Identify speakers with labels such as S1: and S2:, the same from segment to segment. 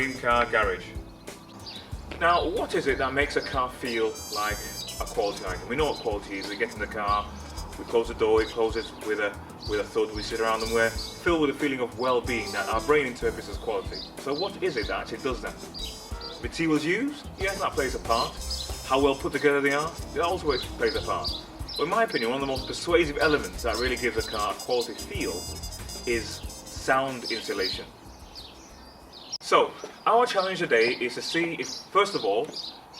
S1: dream car garage. Now, what is it that makes a car feel like a quality item? We know what quality is. We get in the car, we close the door, it closes with a thud, we sit around and we're filled with a feeling of well-being that our brain interprets as quality. So what is it that actually does that? Materials used? Yes, that plays a part. How well put together they are? It also plays a part. But in my opinion, one of the most persuasive elements that really gives a car a quality feel is sound insulation. So, our challenge today is to see if, first of all,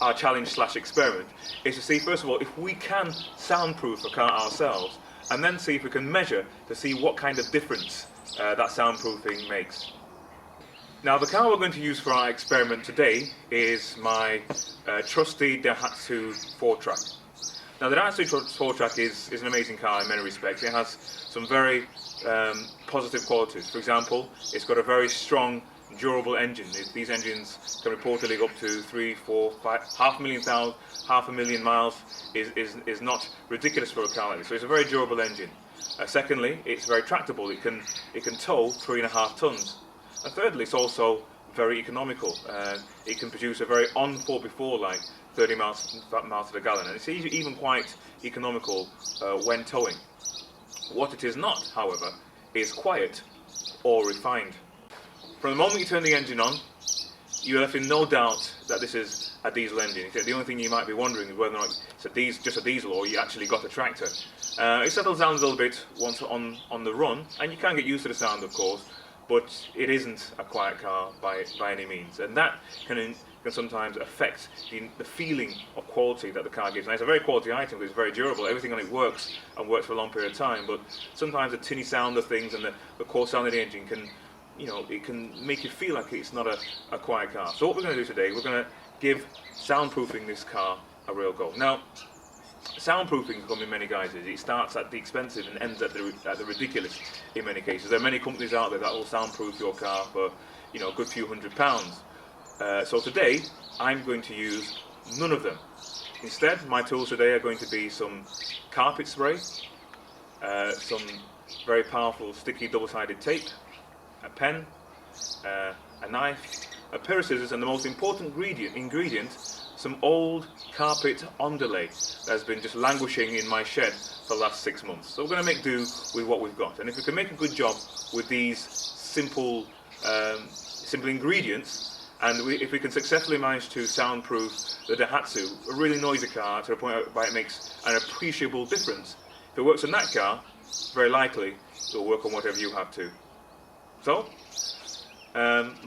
S1: our challenge/experiment is to see, first of all, if we can soundproof a car ourselves, and then see if we can measure to see what kind of difference that soundproofing makes. Now, the car we're going to use for our experiment today is my trusty Daihatsu Fourtrak. Now, the Daihatsu Fourtrak is an amazing car in many respects. It has some very positive qualities. For example, it's got a very strong, durable engine. These engines can reportedly go up to 3, 4, 5, half a million miles is not ridiculous for a car like this. So it's a very durable engine. Secondly, it's very tractable. It can tow 3.5 tons. And thirdly, it's also very economical. It can produce a very on 4x4 like 30 miles to the gallon, and it's even quite economical when towing. What it is not, however, is quiet or refined. From the moment you turn the engine on, you're left in no doubt that this is a diesel engine. The only thing you might be wondering is whether or not it's just a diesel or you actually got a tractor. It settles down a little bit once on the run, and you can get used to the sound, of course, but it isn't a quiet car by any means, and that can sometimes affect the feeling of quality that the car gives. Now, it's a very quality item because it's very durable. Everything on it works and works for a long period of time, but sometimes the tinny sound of things and the core sound of the engine can, it can make you feel like it's not a quiet car. So what we're going to do today, we're going to give soundproofing this car a real go. Now, soundproofing can come in many guises. It starts at the expensive and ends at the ridiculous in many cases. There are many companies out there that will soundproof your car for a good few £100s. So today I'm going to use none of them. Instead, my tools today are going to be some carpet spray, some very powerful sticky double-sided tape, a pen, a knife, a pair of scissors, and the most important ingredient, some old carpet underlay that has been just languishing in my shed for the last 6 months. So we're going to make do with what we've got, and if we can make a good job with these simple ingredients, and if we can successfully manage to soundproof the Daihatsu, a really noisy car, to the point where it makes an appreciable difference. If it works on that car, very likely it will work on whatever you have to. So,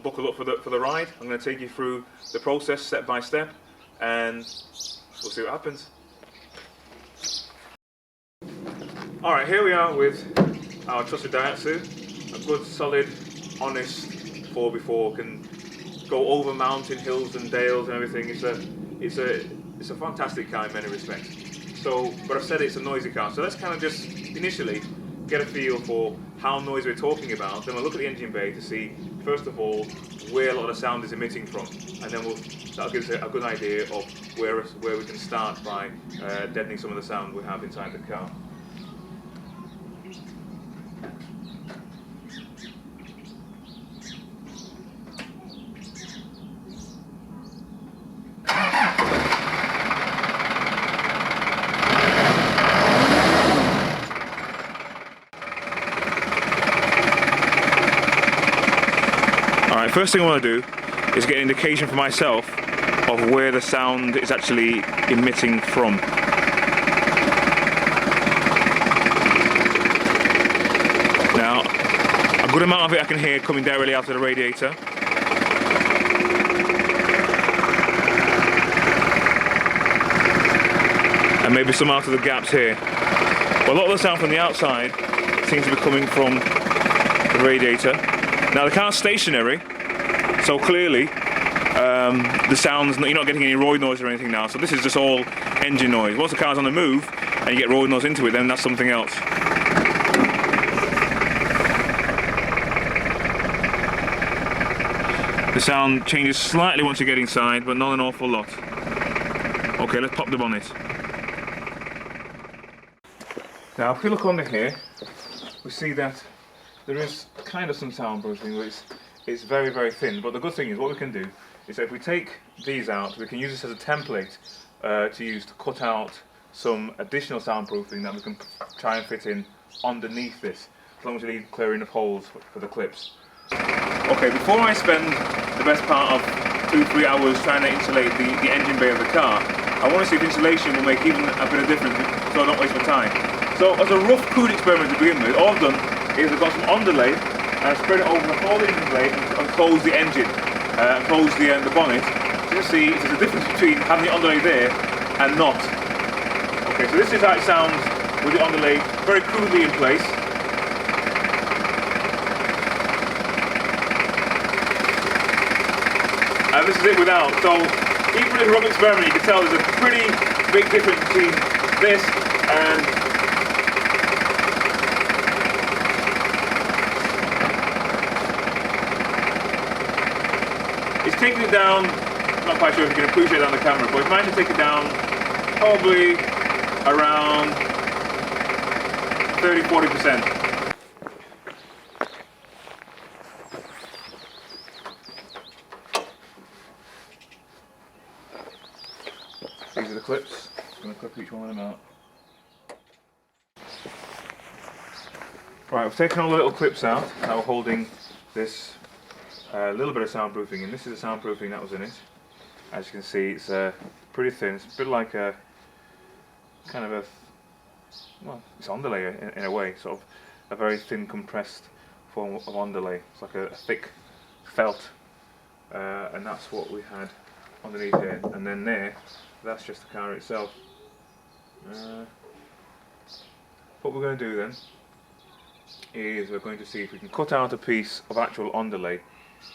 S1: buckle up for the ride. I'm going to take you through the process step by step, and we'll see what happens. Alright, here we are with our trusted Daihatsu. A good, solid, honest 4x4 can go over mountain hills and dales and everything. It's a fantastic car in many respects. So, but I've said it's a noisy car. So let's kind of just initially get a feel for how noisy we're talking about. Then we'll look at the engine bay to see, first of all, where a lot of the sound is emitting from, and then that'll give us a good idea of where we can start by deadening some of the sound we have inside the car. Alright, first thing I want to do is get an indication for myself of where the sound is actually emitting from. Now, a good amount of it I can hear coming directly out of the radiator. And maybe some out of the gaps here. But a lot of the sound from the outside seems to be coming from the radiator. Now, the car's stationary, so clearly the sounds, you're not getting any roid noise or anything now, so this is just all engine noise. Once the car's on the move and you get roid noise into it, then that's something else. The sound changes slightly once you get inside, but not an awful lot. Okay, let's pop the bonnet. Now, if we look under here, we see that there is kind of some soundproofing, but it's very, very thin. But the good thing is, what we can do is that if we take these out, we can use this as a template to use to cut out some additional soundproofing that we can try and fit in underneath this, as long as we leave clear enough holes for the clips. Okay, before I spend the best part of 2-3 hours trying to insulate the engine bay of the car, I want to see if insulation will make even a bit of difference, so I don't waste my time. So as a rough crude experiment to begin with, all I've done is I've got some underlay and spread it over the whole engine blade and close the engine, and close the bonnet, just to see if there's a difference between having the underlay there and not. Okay, so this is how it sounds with the underlay very crudely in place. And this is it without. So even with a rough experiment, you can tell there's a pretty big difference between this and it's taking it down. I'm not quite sure if you can appreciate that on the camera, but it's managed to take it down probably around 30-40%. These are the clips. I'm going to clip each one of them out. Right, we've taken all the little clips out that were holding this little bit of soundproofing in. This is the soundproofing that was in it. As you can see, it's pretty thin. It's a bit like a kind of a, well, it's underlay in a way, sort of a very thin compressed form of underlay. It's like a thick felt, and that's what we had underneath here. And then there, that's just the car itself. What we're going to do then is we're going to see if we can cut out a piece of actual underlay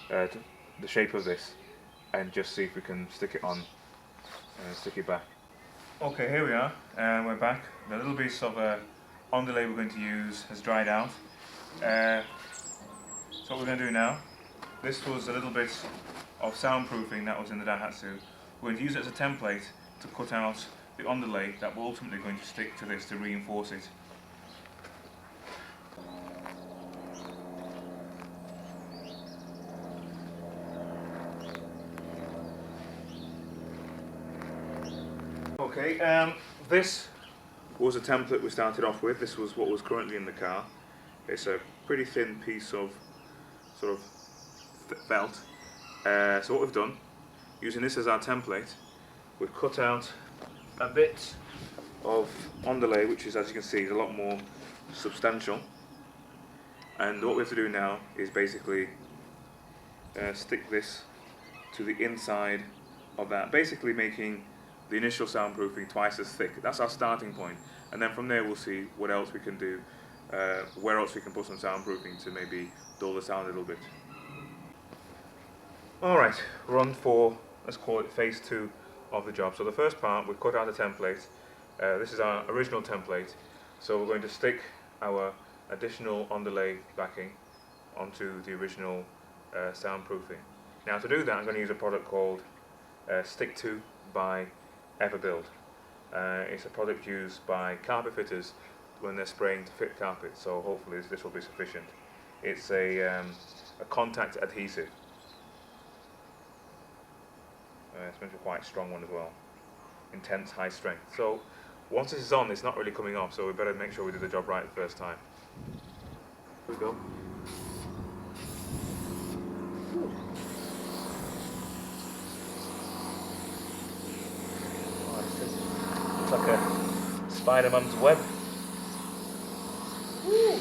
S1: to the shape of this, and just see if we can stick it on, stick it back. Okay, here we are, and we're back. The little piece of underlay we're going to use has dried out. So what we're going to do now, this was a little bit of soundproofing that was in the Daihatsu. We're going to use it as a template to cut out the underlay that we're ultimately going to stick to this to reinforce it. Okay, this was a template we started off with. This was what was currently in the car. It's a pretty thin piece of sort of felt. So what we've done, using this as our template, we've cut out a bit of underlay, which is, as you can see, is a lot more substantial. And what we have to do now is basically stick this to the inside of that, basically making the initial soundproofing twice as thick. That's our starting point, and then from there we'll see what else we can do, where else we can put some soundproofing to maybe dull the sound a little bit. Alright, we're on for, let's call it phase 2 of the job. So the first part, we've cut out a template. This is our original template, so we're going to stick our additional underlay backing onto the original soundproofing. Now to do that, I'm going to use a product called Stick 2 by Everbuild. It's a product used by carpet fitters when they're spraying to fit carpet, so hopefully this will be sufficient. It's a contact adhesive. It's meant to be quite a strong one as well. Intense, high strength. So once this is on, it's not really coming off, so we better make sure we do the job right the first time. Here we go. Looks like a Spider-Man's web. Woo.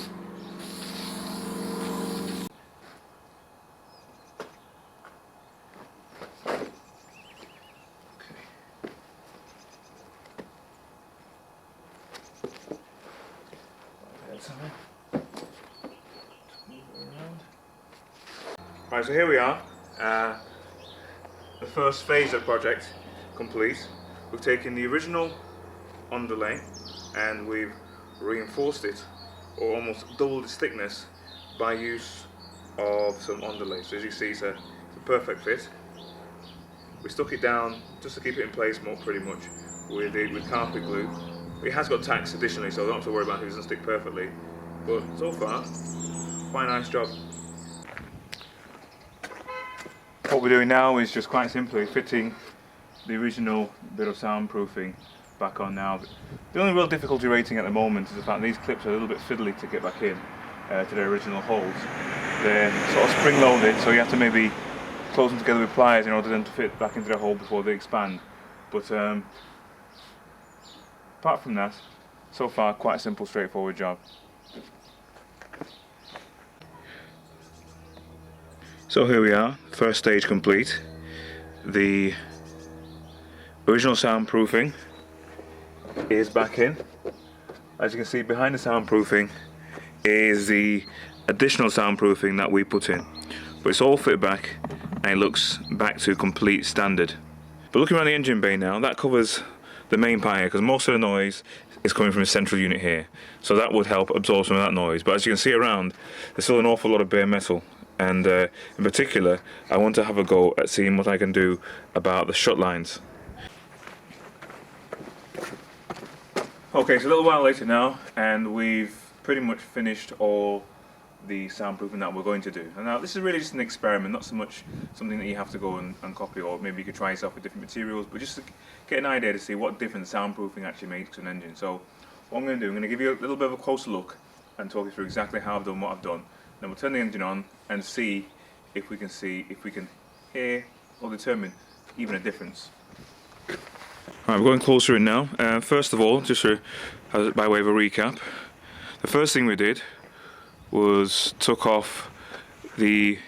S1: Right, so here we are. The first phase of the project complete. We've taken the original underlay and we've reinforced it, or almost doubled its thickness, by use of some underlay. So as you see, it's a perfect fit. We stuck it down just to keep it in place pretty much with carpet glue. It has got tacks additionally, so I don't have to worry about it doesn't stick perfectly. But so far, quite a nice job. what we're doing now is just quite simply fitting the original bit of soundproofing back on now. The only real difficulty rating at the moment is the fact these clips are a little bit fiddly to get back in to their original holes. They're sort of spring loaded, so you have to maybe close them together with pliers in order for them to fit back into their hole before they expand. But apart from that, so far quite a simple, straightforward job. So here we are, first stage complete. The original soundproofing is back in. As you can see, behind the soundproofing is the additional soundproofing that we put in. But it's all fit back and it looks back to complete standard. But looking around the engine bay now, that covers the main part here because most of the noise is coming from a central unit here. So that would help absorb some of that noise. But as you can see around, there's still an awful lot of bare metal. And in particular, I want to have a go at seeing what I can do about the shut lines. Okay, so a little while later now, and we've pretty much finished all the soundproofing that we're going to do. And now this is really just an experiment, not so much something that you have to go and copy, or maybe you could try yourself with different materials, but just to get an idea to see what difference soundproofing actually makes to an engine. So what I'm going to do, I'm going to give you a little bit of a closer look and talk you through exactly how I've done what I've done. Then we'll turn the engine on and see if we can hear or determine even a difference. Right, we're going closer in now. First of all, just by way of a recap, the first thing we did was took off the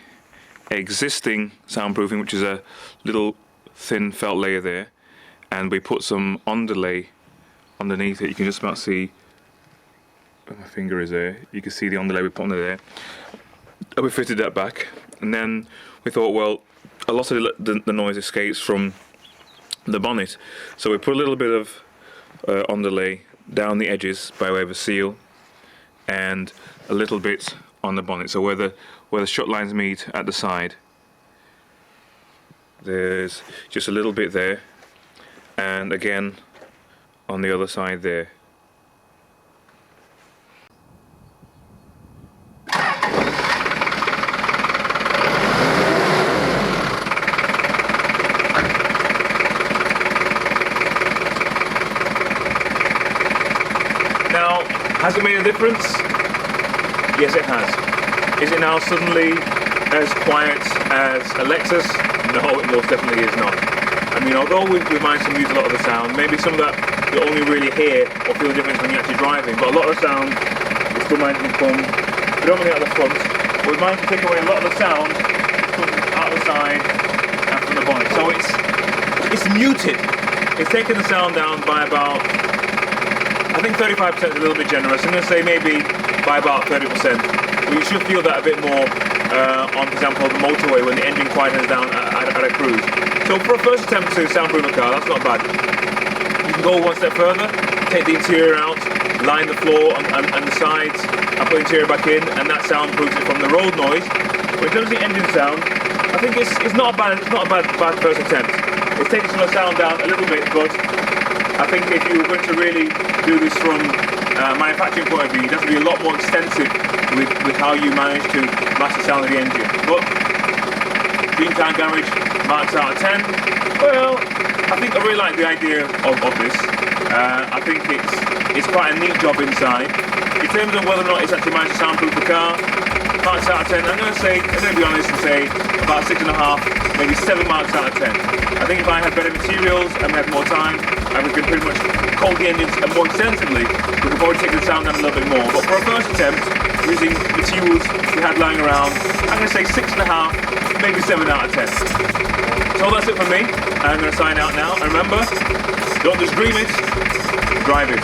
S1: existing soundproofing, which is a little thin felt layer there, and we put some underlay underneath it. You can just about see where my finger is there. You can see the underlay we put under there. And we fitted that back, and then we thought, well, a lot of the noise escapes from the bonnet, so we put a little bit of underlay down the edges by way of a seal, and a little bit on the bonnet. So where the shut lines meet at the side, there's just a little bit there, and again on the other side there. Now, has it made a difference? Yes, it has. Is it now suddenly as quiet as a Lexus? No, it most definitely is not. I mean, although we managed to mute a lot of the sound, maybe some of that you'll only really hear or feel the difference when you're actually driving, but a lot of the sound is still managing to come predominantly out the front. But we've managed to take away a lot of the sound from out the side and from the bonnet. So it's muted. It's taken the sound down by about, I think 35% is a little bit generous. I'm going to say maybe by about 30%. But you should feel that a bit more on, for example, the motorway when the engine quietens down at a cruise. So for a first attempt to soundproof a car, that's not bad. You can go one step further, take the interior out, line the floor and the sides, and put the interior back in, and that soundproofs it from the road noise. But in terms of the engine sound, I think it's not a bad first attempt. It's taking some of the sound down a little bit, but I think if you were going to really do this from a manufacturing point of view, you'd have to be a lot more extensive with how you manage to match the sound of the engine. But Dreamtime Garage marks out of 10. Well, I think I really like the idea of this. I think it's quite a neat job inside. In terms of whether or not it's actually managed to soundproof the car, marks out of 10. I'm going to be honest and say about 6.5, maybe 7 marks out of 10. I think if I had better materials and we had more time, and we could pretty much cold the engines more extensively, we could probably take the sound down a little bit more. But for a first attempt, using materials we had lying around, I'm going to say 6.5, maybe 7 out of 10. So that's it for me. I'm going to sign out now. And remember, don't just dream it, drive it.